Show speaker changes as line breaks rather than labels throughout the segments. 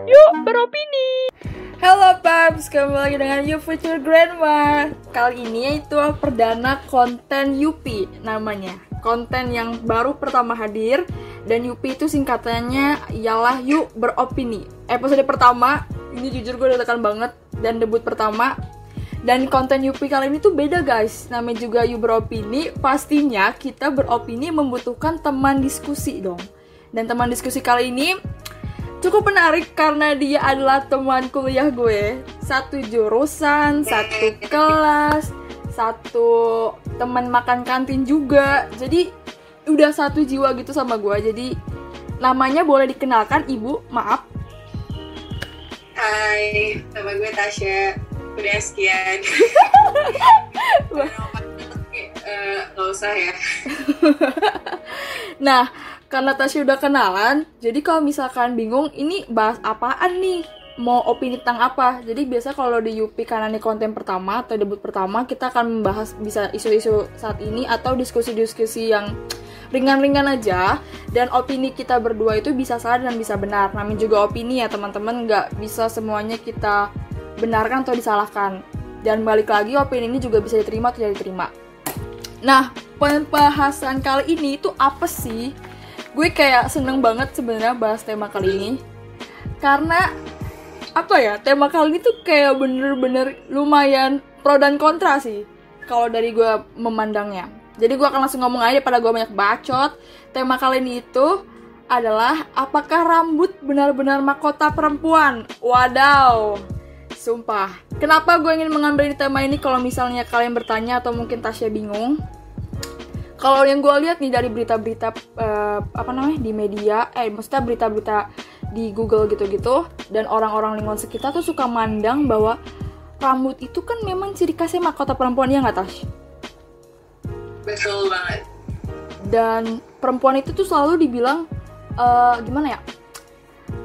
Yuk beropini. Halo Paps, kembali lagi dengan You Future Grandma. Kali ini yaitu perdana konten Yupi namanya. Konten yang baru pertama hadir. Dan Yupi itu singkatannya ialah Yuk Beropini. Episode pertama, ini jujur gue deg-degan banget. Dan debut pertama. Dan konten Yupi kali ini tuh beda guys. Namanya juga Yuk Beropini. Pastinya kita beropini membutuhkan teman diskusi dong. Dan teman diskusi kali ini cukup menarik karena dia adalah teman kuliah gue. Satu jurusan, satu kelas, satu teman makan kantin juga. Jadi udah satu jiwa gitu sama gue. Jadi namanya boleh dikenalkan Ibu, maaf.
Hai, nama gue Tasya. Udah sekian. Gak usah ya.
Nah, karena Tasya udah kenalan, jadi kalau misalkan bingung, ini bahas apaan nih? Mau opini tentang apa? Jadi biasa kalau di Yupi karena ini konten pertama atau debut pertama, kita akan membahas bisa isu-isu saat ini atau diskusi-diskusi yang ringan-ringan aja. Dan opini kita berdua itu bisa salah dan bisa benar. Namanya juga opini ya teman-teman, nggak bisa semuanya kita benarkan atau disalahkan. Dan balik lagi, opini ini juga bisa diterima atau tidak diterima. Nah, pembahasan kali ini itu apa sih? Gue kayak seneng banget sebenarnya bahas tema kali ini. Karena apa ya, tema kali ini tuh kayak bener-bener lumayan pro dan kontra sih kalau dari gue memandangnya. Jadi gue akan langsung ngomong aja daripada gue banyak bacot. Tema kali ini itu adalah apakah rambut benar-benar mahkota perempuan? Wadaw, sumpah. Kenapa gue ingin mengambil tema ini kalau misalnya kalian bertanya atau mungkin Tasya bingung? Kalau yang gue lihat nih dari berita-berita di media, maksudnya berita-berita di Google gitu-gitu, dan orang-orang lingkungan sekitar tuh suka mandang bahwa rambut itu kan memang ciri khasnya mahkota perempuan, ya nggak Tash?
Betul banget.
Dan perempuan itu tuh selalu dibilang gimana ya?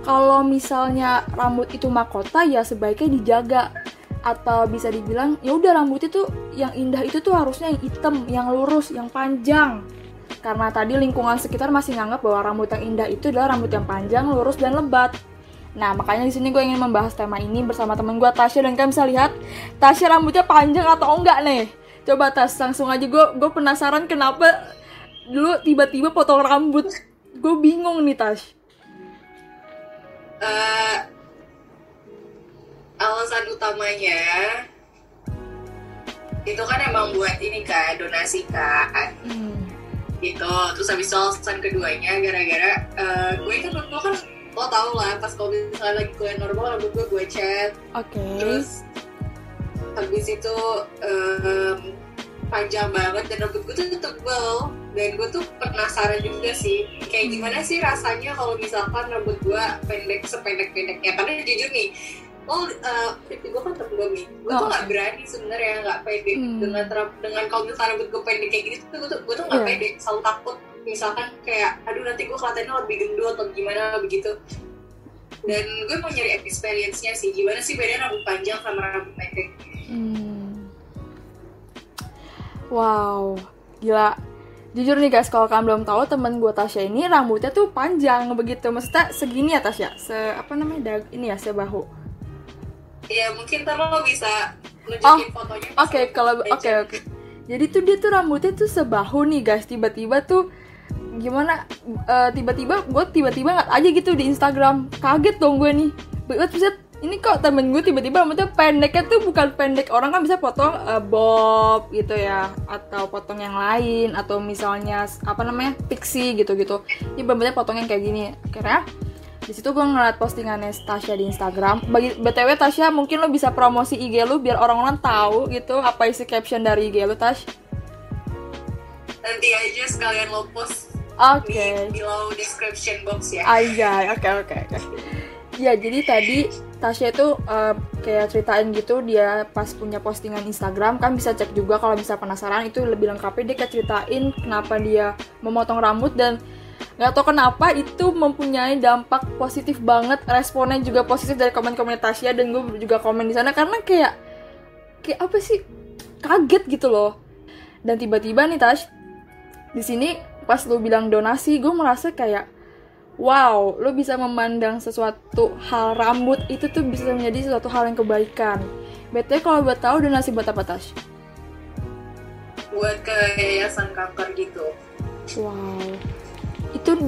Kalau misalnya rambut itu mahkota ya sebaiknya dijaga. Atau bisa dibilang ya udah rambut itu yang indah itu tuh harusnya yang hitam, yang lurus, yang panjang. Karena tadi lingkungan sekitar masih nganggap bahwa rambut yang indah itu adalah rambut yang panjang, lurus dan lebat. Nah, makanya di sini gue ingin membahas tema ini bersama temen gue Tasya, dan kalian bisa lihat Tasya rambutnya panjang atau enggak nih. Coba Tas, langsung aja gue penasaran kenapa dulu tiba-tiba potong rambut. Gue bingung nih Tas.
Alasan utamanya itu kan emang buat ini kan, donasi kan. Gitu. Terus habis itu alasan keduanya gara-gara gue kan lo tau lah, pas kalau misalnya lagi kuliah normal rambut gue cat. Terus habis itu panjang banget dan rambut gue tuh tebel. Dan gue tuh penasaran juga sih kayak gimana sih rasanya kalau misalkan rambut gue pendek sependek-pendeknya. Karena jujur nih, pipi gue kan tebel nih, gue tuh nggak berani sebenarnya nggak pede dengan kalau misalnya rambut gue pendek kayak gini tuh gue tuh nggak pede, selalu takut misalkan kayak aduh nanti gue kelihatannya lebih gendut atau gimana begitu. Dan gue mau nyari experience-nya sih, gimana sih bedanya rambut panjang sama rambut pendek.
Wow, gila. Jujur nih guys, kalau kalian belum tahu, temen gue Tasya ini rambutnya tuh panjang begitu. Maksudnya segini ya Tasya, sebahu.
Ya mungkin ntar lo bisa nunjukin fotonya.
Oke. Jadi tuh dia tuh rambutnya tuh sebahu nih guys. Tiba-tiba tuh gimana? Tiba-tiba nggak aja gitu di Instagram. Kaget dong gue nih. Buset, ini kok temen gue tiba-tiba rambutnya pendeknya tuh bukan pendek. Orang kan bisa potong bob gitu ya, atau potong yang lain, atau misalnya pixie gitu-gitu. Ini rambutnya potong yang kayak gini. Akhirnya di situ gue ngeliat postingannya Tasya di Instagram. BTW Tasya, mungkin lo bisa promosi IG lo biar orang-orang tahu gitu apa isi caption dari IG lo, Tash.
Nanti aja sekalian lo post di below description box ya.
Oke. Ya, jadi tadi Tasya itu kayak ceritain gitu, dia pas punya postingan Instagram, kan bisa cek juga kalau bisa penasaran, itu lebih lengkapnya. Dia kayak ceritain kenapa dia memotong rambut, dan nggak tahu kenapa itu mempunyai dampak positif banget. Responnya juga positif dari komen-komen Tasya, dan gue juga komen di sana karena kayak apa sih, kaget gitu loh. Dan tiba-tiba nih Tash, di sini pas lu bilang donasi, gue merasa kayak wow, lo bisa memandang sesuatu hal rambut itu tuh bisa menjadi sesuatu hal yang kebaikan. BTW kalau buat tahu donasi buat apa, Tash?
Buat ke yayasan kanker gitu.
Wow. Itu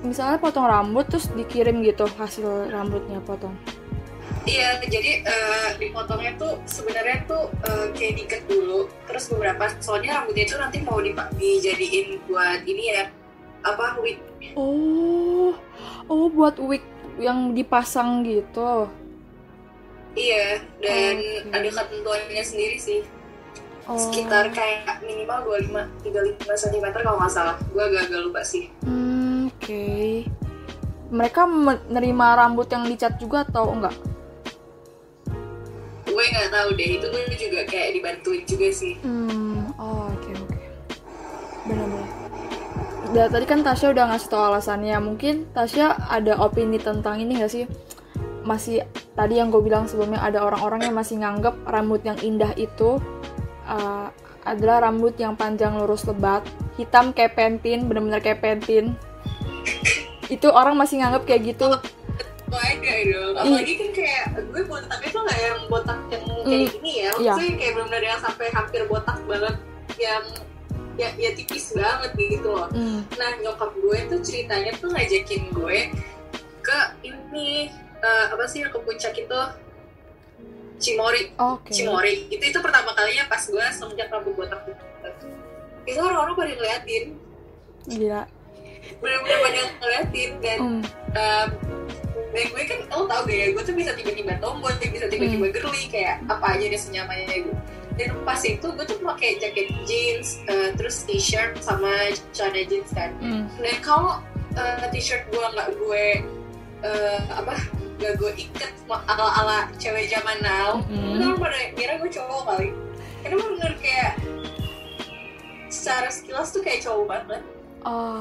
misalnya potong rambut terus dikirim gitu hasil rambutnya potong.
Iya, jadi dipotongnya tuh sebenarnya tuh kayak diikat dulu, terus soalnya rambutnya itu nanti mau dijadiin buat ini ya, wig.
Oh, buat wig yang dipasang gitu.
Iya, dan ada ketentuannya sendiri sih. Sekitar kayak minimal 35 cm kalau nggak salah. Gue agak lupa sih.
Oke. Mereka menerima rambut yang dicat juga atau enggak?
Gue nggak tahu deh, itu gue juga kayak dibantuin juga sih.
Oke. Benar-benar. Tadi kan Tasya udah ngasih tau alasannya. Mungkin Tasya ada opini tentang ini nggak sih? Masih tadi yang gue bilang sebelumnya, ada orang-orang yang masih nganggep rambut yang indah itu adalah rambut yang panjang lurus lebat, hitam kayak pentin, bener-bener kayak pentin. Itu orang masih nganggep kayak gitu.
Ada dong, apalagi kan kayak gue botaknya tuh nggak yang botak yang kayak gini ya, maksudnya kayak benar-benar yang sampai hampir botak banget, yang ya tipis banget gitu loh. Nah nyokap gue tuh ceritanya tuh ngajakin gue ke ini yang ke puncak itu, Cimory. Cimory itu pertama kalinya pas gue semenjak rambut botak itu orang-orang pada ngeliatin.
Gila,
bener-bener pada ngeliatin. Dan gue kan, lo tau gak ya, gue tuh bisa tiba-tiba tomboy, bisa tiba-tiba girly, kayak apa aja deh senyamannya gue. Dan pas itu gue tuh pakai jaket jeans, terus t-shirt sama celana jeans kan. Dan kalau t-shirt gue nggak gue ikat ala cewek zaman now, orang pada kira gue cowok kali. Karena bener kayak secara sekilas tuh kayak cowok banget.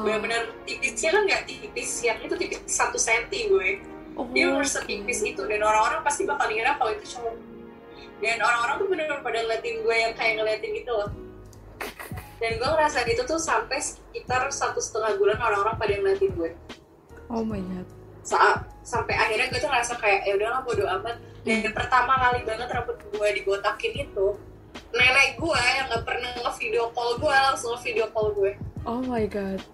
Bener-bener tipisnya kan nggak tipis yang itu, tipis 1 cm gue. Dia bener setipis itu, dan orang-orang pasti bakal ngira kalau itu cowok. Dan orang-orang tuh bener-bener pada ngeliatin gue yang kayak ngeliatin gitu loh. Dan gue ngerasain itu tuh sampai sekitar 1,5 bulan orang-orang pada ngeliatin gue.
Oh my god.
Sampai akhirnya gue tuh ngerasa kayak ya udahlah bodo amat. Dan pertama kali banget rambut gue dibotakin itu, nenek gue yang nggak pernah nge-video call gue langsung nge-video call gue.
Oh my god.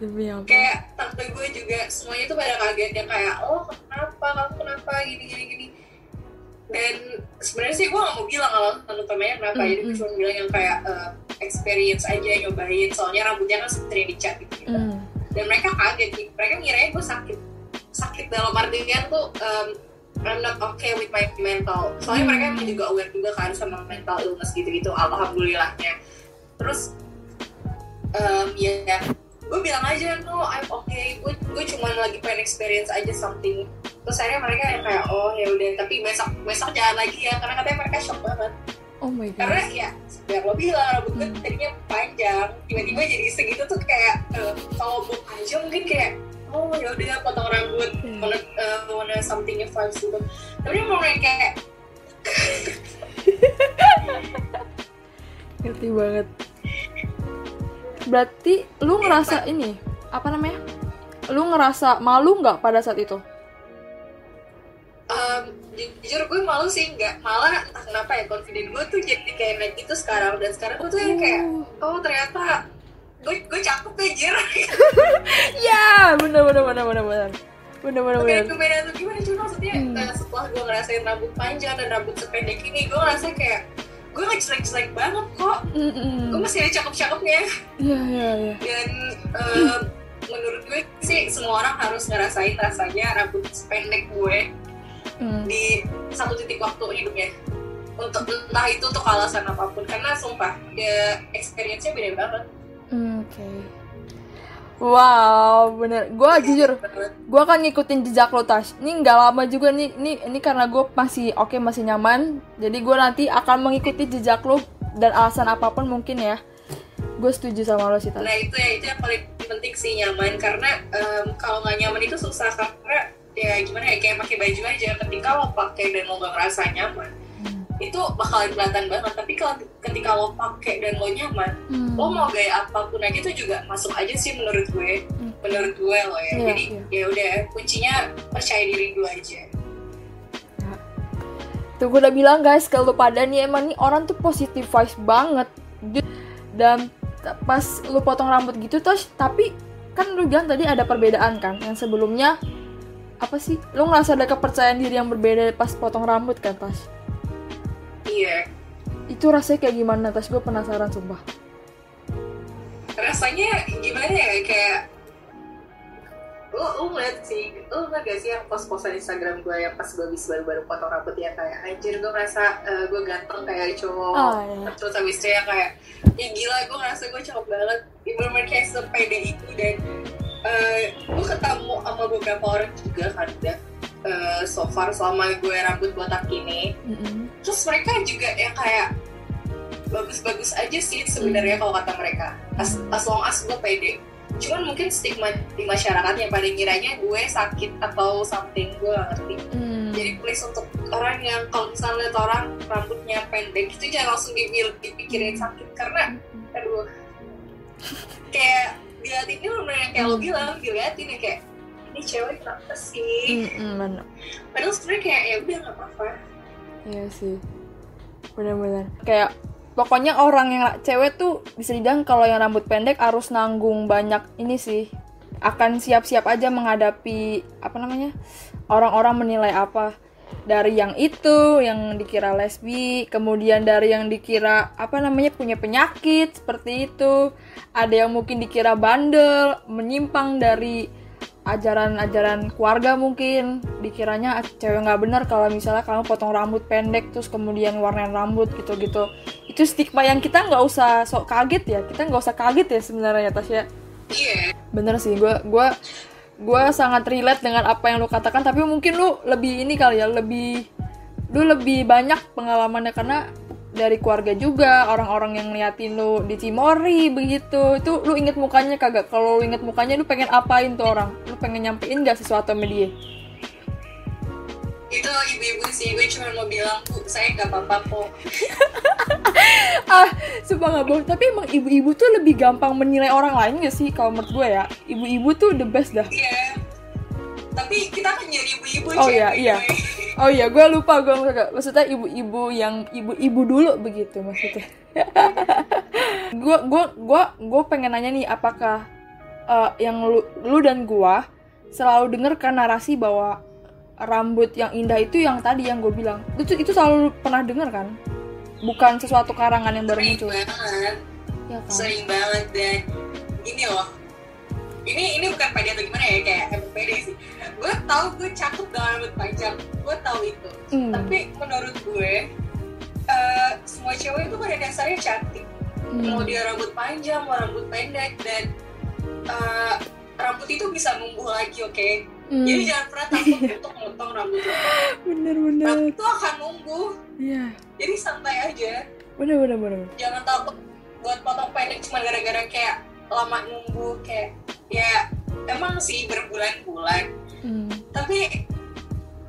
Demi apa?
Kayak tante gue juga semuanya tuh pada kaget ya, kayak kamu kenapa gini. Dan sebenarnya sih gue nggak mau bilang kalau tante-tantenya kenapa, jadi gue cuma bilang yang kayak experience aja, nyobain, soalnya rambutnya kan sering dicat gitu. Dan mereka kaget sih, mereka ngiranya gue sakit dalam artian tuh I'm not okay with my mental, soalnya mereka emang juga aware juga kan sama mental illness gitu-gitu, alhamdulillahnya. Terus gue bilang aja no, I'm okay, gue cuma lagi pengen experience aja something. Terus akhirnya mereka yang kayak ya udah, tapi besok jangan lagi ya, karena katanya mereka shock banget.
Oh my god.
Karena ya biar lo bilang rambut gue tadinya panjang, tiba-tiba jadi segitu tuh kayak kalau mau panjang mungkin kayak ya udah potong rambut, wanna something yang vibes gitu. Tapi dia mau kayak
ngerti banget. Berarti lu ngerasa ini lu ngerasa malu nggak pada saat itu?
Jujur gue malu sih nggak, malah entah kenapa ya confident gue tuh jadi kayak naik gitu sekarang. Dan sekarang gue tuh kayak ternyata gue cakep aja.
Ya bener.
Kebedaannya tuh gimana cuy, maksudnya setelah gue ngerasain rambut panjang dan rambut sependek ini, gue ngerasa kayak gue gak jelek-jelek banget kok. Gue masih ada cakep-cakepnya.
Iya.
Dan menurut gue sih semua orang harus ngerasain rasanya rambut sependek gue di satu titik waktu hidupnya, untuk entah itu untuk alasan apapun, karena sumpah ya experience-nya beda banget.
Oke. Wow, bener. Gue jujur, gue akan ngikutin jejak lo, Tash. Ini nggak lama juga nih. Ini karena gue masih masih nyaman. Jadi gue nanti akan mengikuti jejak lo dan alasan apapun mungkin ya. Gue setuju sama lo sih, Tash.
Nah itu yang paling penting sih, nyaman. Karena kalau nggak nyaman itu susah, karena ya gimana ya, kayak pakai baju aja. Ketika lo pakai dan lo nggak ngerasa nyaman, itu tuh bakalan kelihatan banget. Tapi kalau ketika lo pakai dan lo nyaman, lo mau gaya apapun aja tuh juga masuk aja sih menurut gue. Menurut gue lo ya. Jadi ya udah, kuncinya percaya diri dulu aja.
Tuh gue udah bilang guys, kalau pada nih emang nih orang tuh positive vibes banget. Dan pas lu potong rambut gitu terus, tapi kan lu bilang tadi ada perbedaan kan. Yang sebelumnya apa sih? Lu ngerasa ada kepercayaan diri yang berbeda pas potong rambut kan, Tas?
Iya.
Itu rasanya kayak gimana, Tas? Gue penasaran sumpah.
Rasanya gimana ya, kayak lu ngeliat gak sih yang post-postan Instagram gue yang pas gue habis baru-baru potong rambut ya, kayak anjir gue merasa gue ganteng kayak cowok. Terus habis itu ya kayak ya gila, gue ngerasa gue cakep banget, bener-bener kayak sepede itu. Dan gue ketemu sama beberapa orang juga kan udah so far selama gue rambut botak ini. Terus mereka juga yang kayak bagus-bagus aja sih sebenarnya kalau kata mereka, as long as gue pede. Cuman mungkin stigma di masyarakat yang pada ngiranya gue sakit atau something, gue gak ngerti. Jadi please untuk orang yang kalau misalnya lihat orang rambutnya pendek itu jangan langsung dipikirin sakit, karena aduh kayak diliatin ini bener yang kayak lo bilang, diliatin ya kayak ini cewek kenapa sih? Padahal sebenarnya kayak ya udah nggak apa-apa.
Iya sih, benar-benar kayak pokoknya orang yang cewek tuh bisa dibilang kalau yang rambut pendek harus nanggung banyak ini sih, akan siap-siap aja menghadapi orang-orang menilai apa, dari yang itu yang dikira lesbi, kemudian dari yang dikira punya penyakit seperti itu, ada yang mungkin dikira bandel, menyimpang dari ajaran-ajaran keluarga, mungkin dikiranya cewek nggak benar kalau misalnya kamu potong rambut pendek terus kemudian warnain rambut gitu-gitu. Itu stigma yang kita nggak usah sok kaget ya, kita nggak usah kaget ya sebenarnya, Tasya.
Iya.
Bener sih, gue sangat relate dengan apa yang lu katakan, tapi mungkin lu lebih ini kali ya, lu lebih banyak pengalamannya karena dari keluarga juga, orang-orang yang ngeliatin lu di Cimory begitu. Itu lu inget mukanya kagak? Kalau lu inget mukanya, lu pengen apain tuh orang? Lu pengen nyampein gak sesuatu sama dia?
Itu ibu-ibu sih, gue cuma mau bilang, Bu, saya gak apa-apa kok.
Sumpah gak bohong. Tapi emang ibu-ibu tuh lebih gampang menilai orang lain gak sih? Kalau menurut gue ya, ibu-ibu tuh the best dah.
Iya. Tapi kita kan jadi ibu-ibu.
Oh iya, gue lupa, maksudnya ibu-ibu yang ibu-ibu dulu begitu maksudnya. Gue pengen nanya nih, apakah yang lu dan gue selalu denger kan narasi bahwa rambut yang indah itu yang tadi yang gue bilang, itu selalu pernah denger kan? Bukan sesuatu karangan yang baru muncul.
Sering banget, ya kan? Sering banget. Dan gini loh, ini bukan pede atau gimana ya, kayak emang pede sih. Gue tahu gue cakep dengan rambut panjang, gue tahu itu. Tapi menurut gue semua cewek itu pada dasarnya cantik. Mau dia rambut panjang, mau rambut pendek, dan rambut itu bisa numbuh lagi, oke? Jadi jangan pernah takut untuk memotong rambut lo.
Bener.
Rambut itu akan numbuh.
Iya.
Jadi santai aja.
Bener.
Jangan takut buat potong pendek cuma gara-gara kayak lama numbuh, kayak ya emang sih berbulan-bulan. Tapi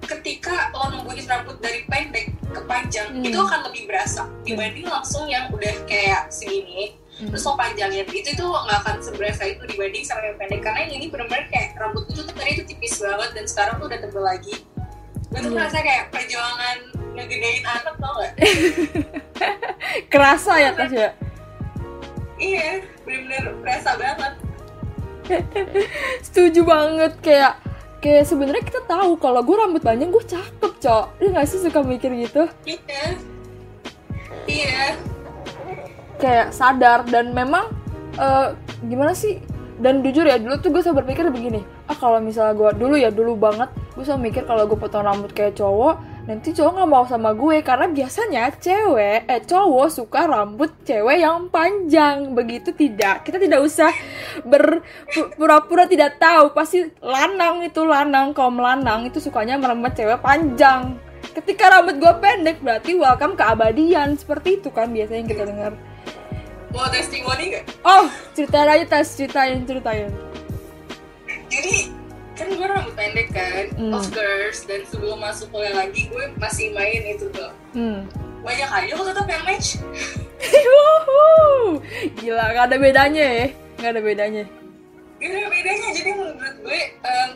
ketika lo numbuhin rambut dari pendek ke panjang, itu akan lebih berasa dibanding langsung yang udah kayak segini terus lo panjangin. Itu nggak akan seberasa itu dibanding sama yang pendek, karena yang ini benar-benar kayak rambut itu tuh tadi itu tipis banget dan sekarang tuh udah tebel lagi. Gue tuh merasa kayak perjuangan ngegedein anak, tau gak?
Kerasa ya, Tas ya?
Iya, bener-bener berasa banget.
Setuju banget, kayak sebenarnya kita tahu kalau gue rambut panjang gue cakep, Cok. Lu nggak sih suka mikir gitu?
Iya.
Kayak sadar, dan memang gimana sih? Dan jujur ya, dulu tuh gue selalu berpikir begini, kalau misalnya gue dulu banget, gue selalu mikir kalau gue potong rambut kayak cowok, nanti cowok nggak mau sama gue, karena biasanya cowok suka rambut cewek yang panjang. Begitu tidak, kita tidak usah berpura-pura tidak tahu, pasti kaum lanang itu sukanya rambut cewek panjang. Ketika rambut gue pendek, berarti welcome ke abadian. Seperti itu kan biasanya yang kita dengar.
Mau testimoni gak?
Oh, ceritain aja, Tas. Ceritain.
Jadi, kan gue rambut pendek kan, of course. Dan sebelum masuk kuliah lagi, gue masih main itu tuh. banyak aja kok tetap yang match.
Wuhu. Gila, gak ada bedanya ya. Gak ada bedanya.
Gak ada bedanya, jadi menurut gue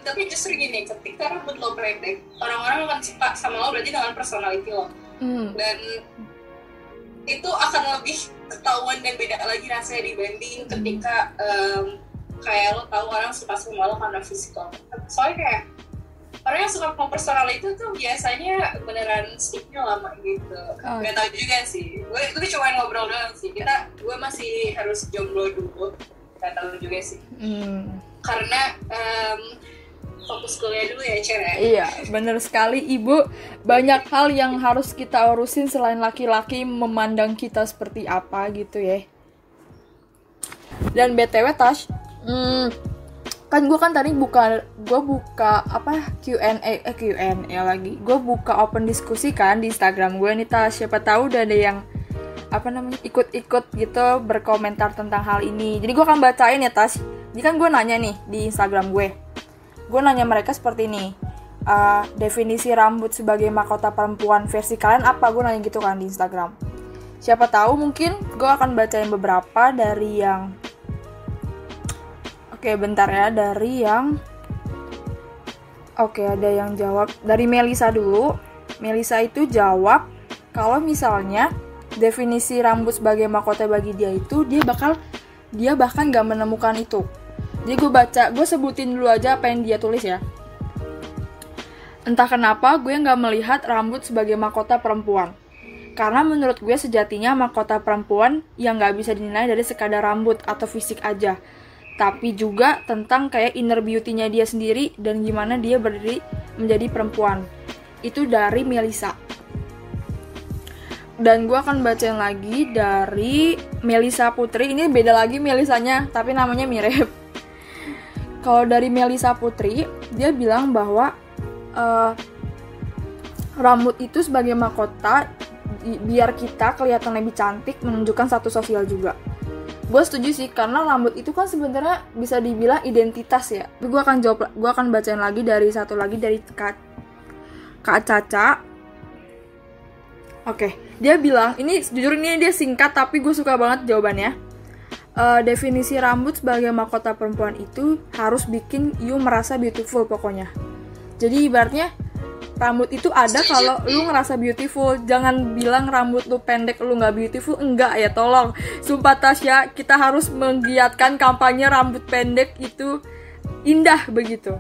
tapi justru gini, ketika rambut lo pendek, orang-orang akan suka sama lo berarti dengan personality lo. Dan itu akan lebih ketahuan dan beda lagi rasanya dibanding ketika kayak lo tahu orang suka sama lo karena fisik lo. Soalnya kayak orang yang suka sama personality itu tuh biasanya beneran sticknya lama gitu. Gak tau juga sih, gue cuma ngobrol doang sih. Gue masih harus jomblo dulu, gak tau juga sih. Karena fokus kuliah dulu ya, Cer.
Iya, bener sekali Ibu. Banyak hal yang harus kita urusin selain laki-laki memandang kita seperti apa gitu ya. Dan BTW Tash, kan gue kan tadi buka apa Q&A lagi. Gue buka open diskusi kan di Instagram gue nih Tash. Siapa tahu udah ada yang ikut-ikut gitu berkomentar tentang hal ini. Jadi gue akan bacain ya Tash. Jadi kan gue nanya nih di Instagram gue nanya mereka seperti ini, definisi rambut sebagai mahkota perempuan versi kalian apa? Gue nanya gitu kan di Instagram. Siapa tahu mungkin gue akan bacain beberapa dari yang ada yang jawab dari Melisa dulu. Melisa itu jawab kalau misalnya definisi rambut sebagai mahkota bagi dia itu dia bahkan gak menemukan itu. Jadi gue sebutin dulu aja apa yang dia tulis ya. Entah kenapa gue gak melihat rambut sebagai mahkota perempuan. Karena menurut gue sejatinya mahkota perempuan yang gak bisa dinilai dari sekadar rambut atau fisik aja. Tapi juga tentang kayak inner beauty-nya dia sendiri dan gimana dia berdiri menjadi perempuan. Itu dari Melisa. Dan gue akan bacain lagi dari Melisa Putri. Ini beda lagi Melisanya, tapi namanya mirip. Kalau dari Melisa Putri, dia bilang bahwa rambut itu sebagai mahkota biar kita kelihatan lebih cantik, menunjukkan status sosial juga. Gue setuju sih, karena rambut itu kan sebenarnya bisa dibilang identitas ya. Gue akan bacain lagi dari satu lagi dari Kak Caca. Oke, dia bilang, ini jujur ini dia singkat tapi gue suka banget jawabannya. Definisi rambut sebagai mahkota perempuan itu harus bikin you merasa beautiful pokoknya. Jadi ibaratnya rambut itu ada kalau lu ngerasa beautiful. Jangan bilang rambut lu pendek lu gak beautiful. Enggak ya, tolong. Sumpah Tasya, kita harus menggiatkan kampanye rambut pendek itu indah begitu.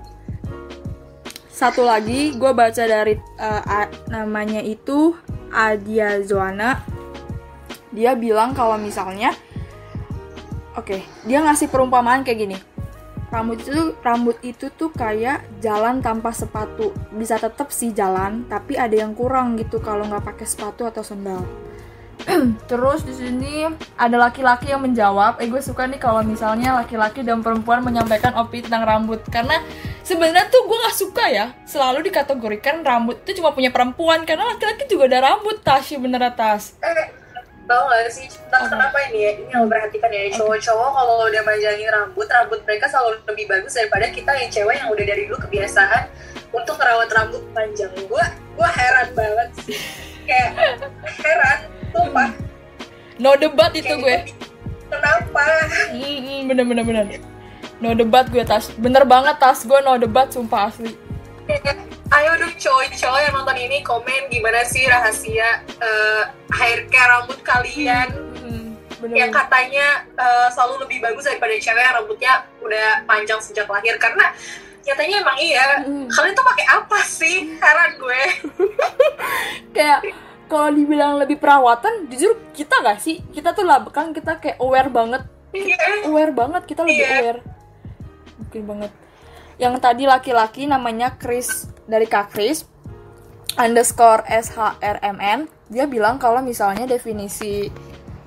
Satu lagi, gue baca dari namanya itu Adia Zoana. Dia bilang kalau misalnya dia ngasih perumpamaan kayak gini. Rambut itu tuh kayak jalan tanpa sepatu. Bisa tetap sih jalan, tapi ada yang kurang gitu kalau nggak pakai sepatu atau sandal. Terus di sini ada laki-laki yang menjawab. Gue suka nih kalau misalnya laki-laki dan perempuan menyampaikan opini tentang rambut. Karena sebenarnya tuh gue nggak suka ya selalu dikategorikan rambut itu cuma punya perempuan. Karena laki-laki juga ada rambut, Tasya, bener Tas.
Tau gak sih, kenapa ini ya, ini yang lo perhatikan ya, cowok-cowok kalau udah manjangin rambut mereka selalu lebih bagus daripada kita yang cewek yang udah dari dulu kebiasaan untuk merawat rambut panjang. Gue heran banget sih, kayak heran, sumpah.
No debat itu gue.
Kenapa?
Bener. No debat gue Tas, bener banget Tas, gue no debat sumpah asli.
Ayo dong cowok yang nonton ini komen gimana sih rahasia hair care rambut kalian yang katanya selalu lebih bagus daripada cewek yang rambutnya udah panjang sejak lahir. Karena nyatanya emang iya. Kalian tuh pakai apa sih? Heran gue.
Kayak kalau dibilang lebih perawatan, jujur kita gak sih? Kita tuh lah kan kita kayak aware banget. Aware banget, kita lebih aware. Mungkin banget. Yang tadi laki-laki namanya Chris, dari Kak Chris _SHRMN. Dia bilang kalau misalnya definisi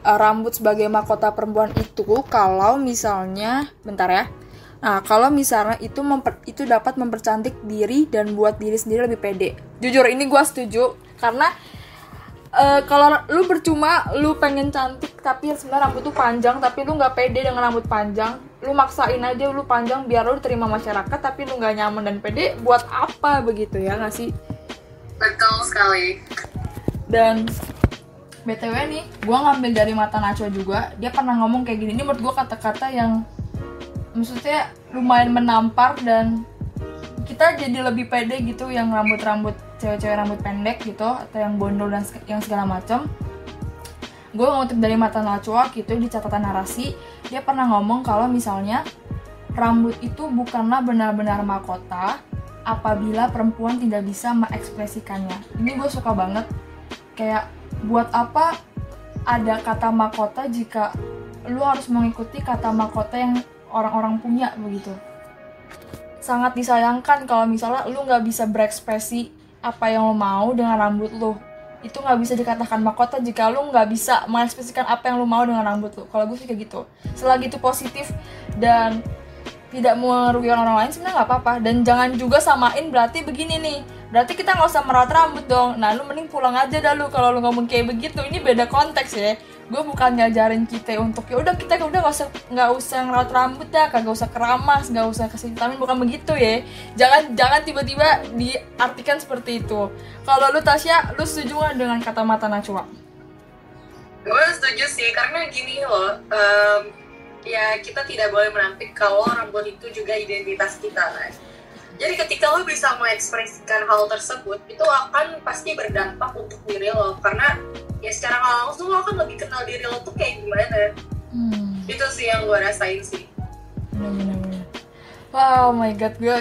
rambut sebagai mahkota perempuan itu kalau misalnya kalau misalnya itu dapat mempercantik diri dan buat diri sendiri lebih pede. Jujur ini gue setuju, karena kalau lu percuma lu pengen cantik tapi sebenarnya rambut tuh panjang tapi lu nggak pede dengan rambut panjang, lu maksain aja lu panjang biar lu diterima masyarakat tapi lu nggak nyaman dan pede, buat apa begitu ya nggak sih?
Betul sekali.
Dan BTW nih, gue ngambil dari Mata Najwa juga. Dia pernah ngomong kayak gini. Ini menurut gue kata-kata yang maksudnya lumayan menampar dan kita jadi lebih pede gitu yang rambut-rambut cewek-cewek rambut pendek gitu atau yang bondol dan yang segala macam. Gue ngutip dari Mata Najwa gitu di catatan narasi, dia pernah ngomong kalau misalnya rambut itu bukanlah benar-benar mahkota apabila perempuan tidak bisa mengekspresikannya. Ini gue suka banget. Kayak buat apa ada kata mahkota jika lu harus mengikuti kata mahkota yang orang-orang punya begitu. Sangat disayangkan kalau misalnya lu nggak bisa berekspresi apa yang lu mau dengan rambut lu. Itu nggak bisa dikatakan mahkota jika lu nggak bisa mengekspresikan apa yang lu mau dengan rambut lu. Kalau gue sih kayak gitu. Selagi itu positif dan tidak merugikan orang lain sebenarnya nggak apa-apa. Dan jangan juga samain berarti begini nih, berarti kita nggak usah merawat rambut dong. Nah lu mending pulang aja dah lu kalau lu ngomong kayak begitu. Ini beda konteks ya. Gue bukan ngajarin kita untuk ya udah kita udah nggak usah ngerawat rambut ya, kagak usah keramas, nggak usah kasih vitamin, bukan begitu ya. Jangan tiba-tiba diartikan seperti itu. Kalau lu Tasya, lu setuju nggak dengan kata Mata Najwa?
Gue setuju sih, karena gini loh, ya kita tidak boleh menampik kalau rambut itu juga identitas kita kan. Jadi ketika lo bisa mengekspresikan hal tersebut, itu akan pasti berdampak untuk diri lo. Karena ya secara langsung lo akan lebih kenal diri lo tuh kayak gimana. Itu sih yang gue rasain sih.
Bener. Wow, my god, gue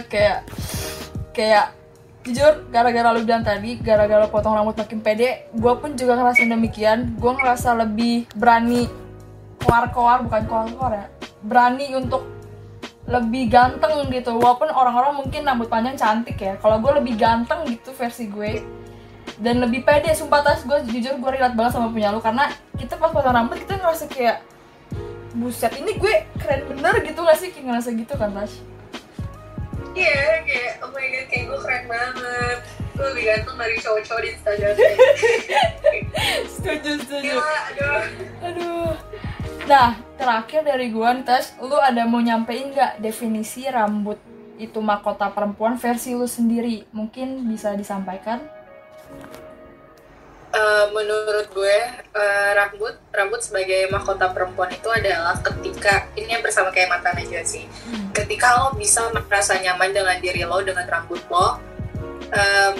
kayak jujur gara-gara lo bilang tadi, gara-gara lo potong rambut makin pede, gue pun juga ngerasain demikian. Gue ngerasa lebih berani keluar ya, berani untuk lebih ganteng gitu. Walaupun orang-orang mungkin rambut panjang cantik ya, kalau gue lebih ganteng gitu versi gue dan lebih pede. Sumpah Tas, gue jujur gue relate banget sama punya lu, karena kita pas potong rambut kita ngerasa kayak buset ini gue keren bener gitu gak sih, kayak ngerasa gitu kan Tas?
Iya, kayak oh my god, kayak gue keren banget, gue lebih ganteng dari cowok-cowok di Instagram.
Setuju.
Gila,
aduh. Nah, terakhir dari gue, Tas, lu ada mau nyampein gak definisi rambut itu mahkota perempuan versi lu sendiri? Mungkin bisa disampaikan?
Menurut gue, rambut sebagai mahkota perempuan itu adalah ketika, ini yang bersama kayak Mata Najwa sih, ketika lo bisa merasa nyaman dengan diri lo, dengan rambut lo,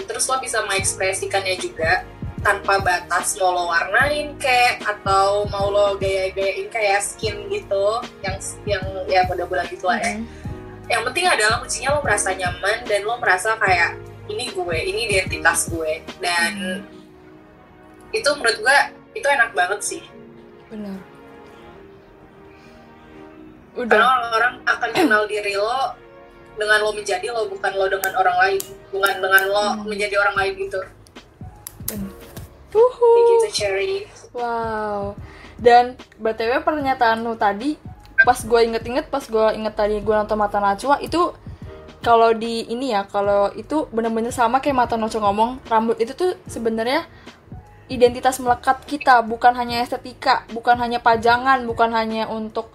terus lo bisa mengekspresikannya juga tanpa batas, mau lo warnain kayak atau mau lo gaya-gayain kayak skin gitu yang ya bola-bola gitu lah ya. Yang penting adalah kuncinya lo merasa nyaman dan lo merasa kayak ini gue, ini identitas gue, dan itu menurut gue itu enak banget sih.
Benar.
Karena orang-orang akan kenal diri lo dengan lo menjadi lo, bukan lo dengan orang lain, bukan dengan lo menjadi orang lain gitu. Gitu Cherry.
Wow. Dan BTW pernyataan lu tadi, pas gue inget tadi gue nonton Mata Najwa itu, kalau di ini ya, kalau itu bener-bener sama kayak Mata Najwa ngomong, rambut itu tuh sebenarnya identitas melekat kita, bukan hanya estetika, bukan hanya pajangan, bukan hanya untuk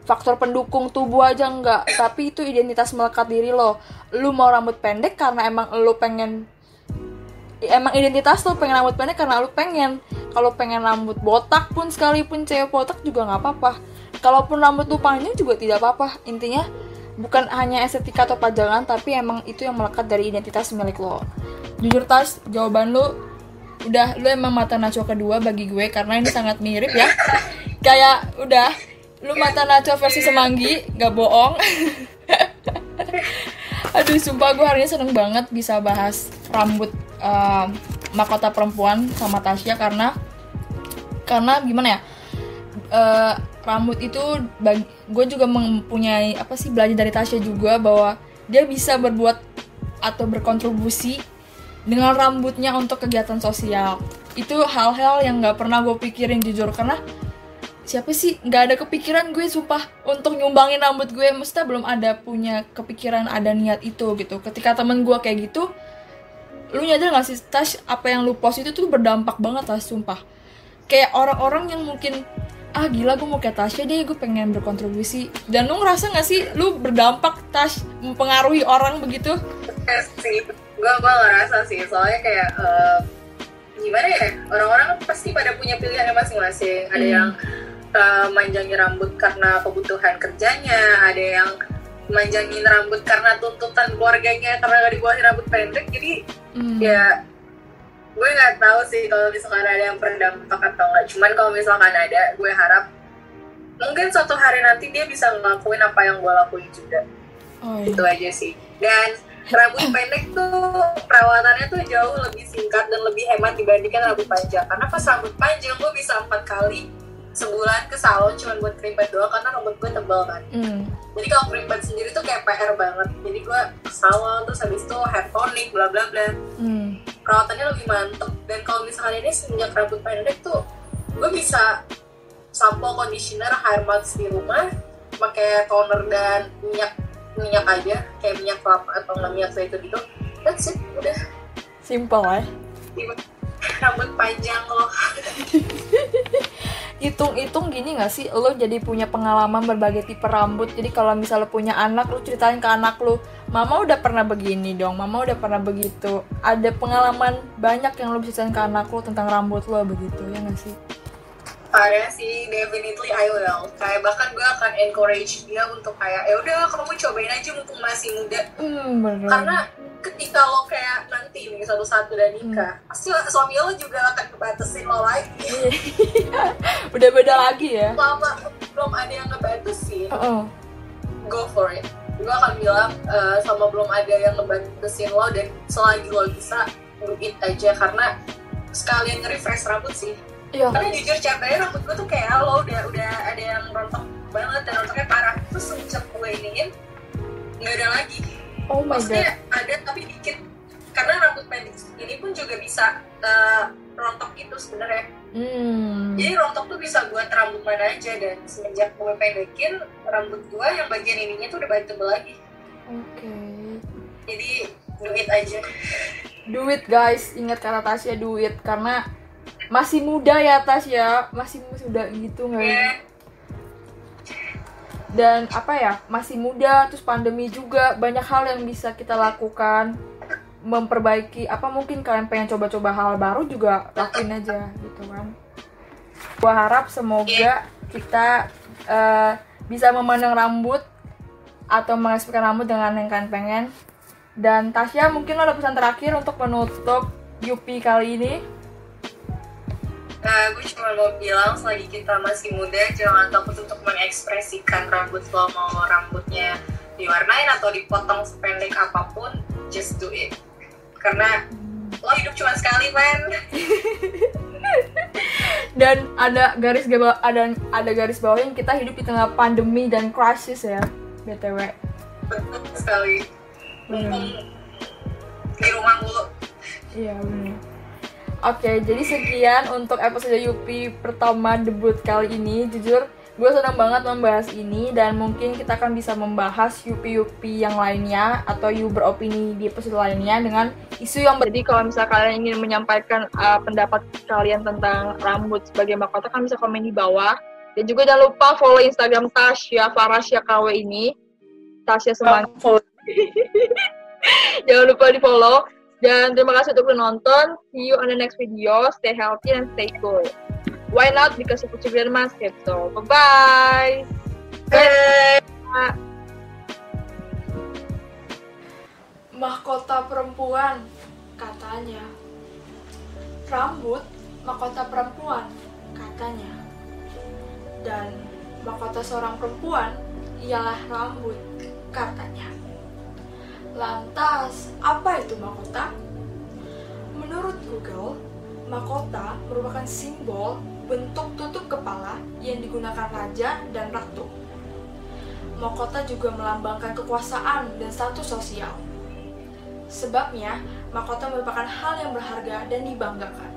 faktor pendukung tubuh aja, enggak, tapi itu identitas melekat diri lo. Lu mau rambut pendek karena emang lu pengen, emang identitas lo pengen rambut pendek karena lu pengen. Kalau pengen rambut botak pun, sekalipun cewek botak juga nggak apa-apa. Kalaupun rambut lu panjang juga tidak apa-apa. Intinya bukan hanya estetika atau pajangan, tapi emang itu yang melekat dari identitas milik lo. Jujur Tas, jawaban lu lu emang Mata Najwa kedua bagi gue, karena ini sangat mirip ya. Kayak udah lu Mata Najwa versi Semanggi, gak bohong. Aduh, sumpah gue hari ini seneng banget bisa bahas rambut mahkota perempuan sama Tasya, karena gimana ya, rambut itu gue juga mempunyai belajar dari Tasya juga, bahwa dia bisa berbuat atau berkontribusi dengan rambutnya untuk kegiatan sosial. Itu hal-hal yang nggak pernah gue pikirin jujur, karena siapa sih nggak ada kepikiran gue sumpah untuk nyumbangin rambut gue. Mesti belum ada punya kepikiran, ada niat itu gitu. Ketika temen gue kayak gitu, lu nyadar nggak sih Tas, apa yang lu post itu tuh berdampak banget Tas, sumpah. Kayak orang-orang yang mungkin gila gue mau kayak Tasya deh, gue pengen berkontribusi. Dan lu ngerasa nggak sih lu berdampak Tas, mempengaruhi orang begitu?
Sih, gue ngerasa sih, soalnya kayak gimana ya, orang-orang pasti pada punya pilihannya masing-masing. Ada yang manjangin rambut karena kebutuhan kerjanya, ada yang manjangin rambut karena tuntutan keluarganya karena gak dibuatin rambut pendek. Jadi ya gue nggak tahu sih kalau misalkan ada yang berdampak atau nggak. Cuman kalau misalkan ada, gue harap mungkin suatu hari nanti dia bisa ngelakuin apa yang gue lakuin juga. Itu aja sih. Dan rambut pendek tuh perawatannya tuh jauh lebih singkat dan lebih hemat dibandingkan rambut panjang. Karena pas rambut panjang gue bisa 4 kali sebulan ke salon cuma buat krimpet doang karena rambut gue tebal kan. Jadi kalau krimpet sendiri tuh kayak PR banget. Jadi gue ke salon terus habis itu hair tonic bla bla bla. Perawatannya lebih mantep. Dan kalau misalkan ini semenjak rambut pendek tuh gue bisa sampo, conditioner, hair mask di rumah, pakai toner dan minyak aja, kayak minyak kelapa atau nggak minyak zaitun gitu. That's it, udah.
Simple ya.
Rambut panjang loh.
Hitung-hitung gini gak sih, lo jadi punya pengalaman berbagai tipe rambut. Jadi kalau misalnya lo punya anak, lo ceritain ke anak lo, mama udah pernah begini dong, mama udah pernah begitu. Ada pengalaman banyak yang lo bisa ceritain ke anak lo tentang rambut lo begitu, ya gak sih?
Ada sih, definitely I will. Kayak bahkan gue akan encourage dia untuk kayak, ya udah kamu cobain aja mumpung masih muda.
Bener.
Karena ketika lo kayak nanti nih satu-satu dan nikah, pasti suami lo juga akan ngebatasin lo lagi.
Udah beda lagi ya.
Lama belum ada yang ngebatasin, go for it. Gue akan bilang sama belum ada yang ngebatasin lo, dan selagi lo bisa do it aja, karena sekalian nge-refresh rambut sih. Karena jujur capeknya rambut gue tuh kayak lo udah ada yang rontok banget dan rontoknya parah. Terus sejak gue iniin nggak ada lagi. Maksudnya ada tapi dikit. Karena rambut pendek ini pun juga bisa rontok itu sebenarnya. Jadi rontok tuh bisa buat rambut mana aja, dan semenjak gue pendekin rambut gue yang bagian ininya tuh udah balik tebal lagi. Jadi do it aja.
Do it guys, ingat kata Tasya, do it, karena masih muda ya Tasya, masih muda gitu nggak? Dan apa ya, masih muda, terus pandemi juga, banyak hal yang bisa kita lakukan, memperbaiki. Apa mungkin kalian pengen coba-coba hal baru juga lakuin aja gitu kan. Gua harap semoga kita bisa memandang rambut atau mengekspresikan rambut dengan yang kalian pengen. Dan Tasya, mungkin lo ada pesan terakhir untuk menutup Yupi kali ini?
Gue cuma mau bilang, selagi kita masih muda, jangan takut untuk mengekspresikan rambut lo. Mau rambutnya diwarnain atau dipotong sependek apapun, just do it. Karena lo hidup cuma sekali, man.
Dan ada garis bawah yang kita hidup di tengah pandemi dan krisis ya, BTW.
Betul sekali. Di rumah mulu.
Iya benar. Oke, jadi sekian untuk episode Yupi pertama debut kali ini. Jujur, gue senang banget membahas ini, dan mungkin kita akan bisa membahas Yupi-Yupi yang lainnya atau you beropini di episode lainnya dengan isu yang jadi kalau misalnya kalian ingin menyampaikan pendapat kalian tentang rambut sebagai mahkota, kan bisa komen di bawah. Dan juga jangan lupa follow Instagram Tasya Farasya KW ini, Tasya Semangat. Jangan lupa di follow. Dan terima kasih untuk menonton. See you on the next video. Stay healthy and stay cool. Why not? Because of Pucci Basket. So, bye-bye. Bye. Mahkota perempuan, katanya. Rambut, mahkota perempuan, katanya. Dan mahkota seorang perempuan ialah rambut, katanya. Lantas, apa itu mahkota? Menurut Google, mahkota merupakan simbol bentuk tutup kepala yang digunakan raja dan ratu. Mahkota juga melambangkan kekuasaan dan status sosial. Sebabnya, mahkota merupakan hal yang berharga dan dibanggakan.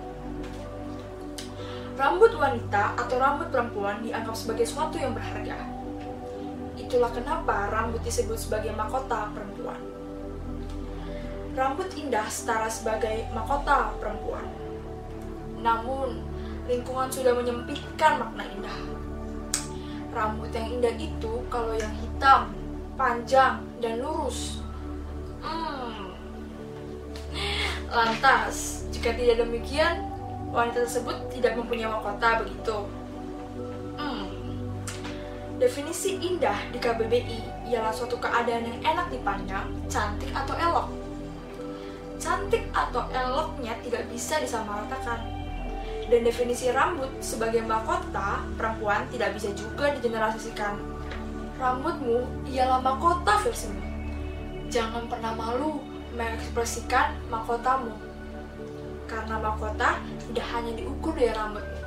Rambut wanita atau rambut perempuan dianggap sebagai sesuatu yang berharga. Itulah kenapa rambut disebut sebagai mahkota perempuan. Rambut indah setara sebagai mahkota perempuan. Namun, lingkungan sudah menyempitkan makna indah. Rambut yang indah itu kalau yang hitam, panjang, dan lurus. Lantas, jika Jika tidak demikian, wanita tersebut tidak mempunyai mahkota, begitu. Definisi indah di KBBI ialah suatu keadaan yang enak dipandang, cantik atau elok. Cantik atau eloknya tidak bisa disamaratakan. Dan definisi rambut sebagai mahkota perempuan tidak bisa juga digeneralisasikan. Rambutmu ialah mahkota versimu. Jangan pernah malu mengekspresikan mahkotamu. Karena mahkota tidak hanya diukur dari rambutmu,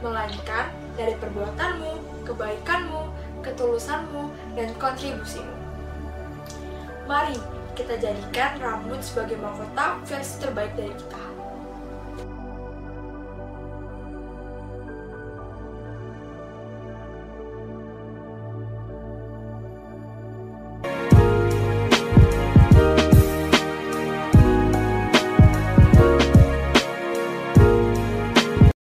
melainkan dari perbuatanmu, kebaikanmu, ketulusanmu, dan kontribusimu. Mari kita jadikan rambut sebagai mahkota versi terbaik dari kita.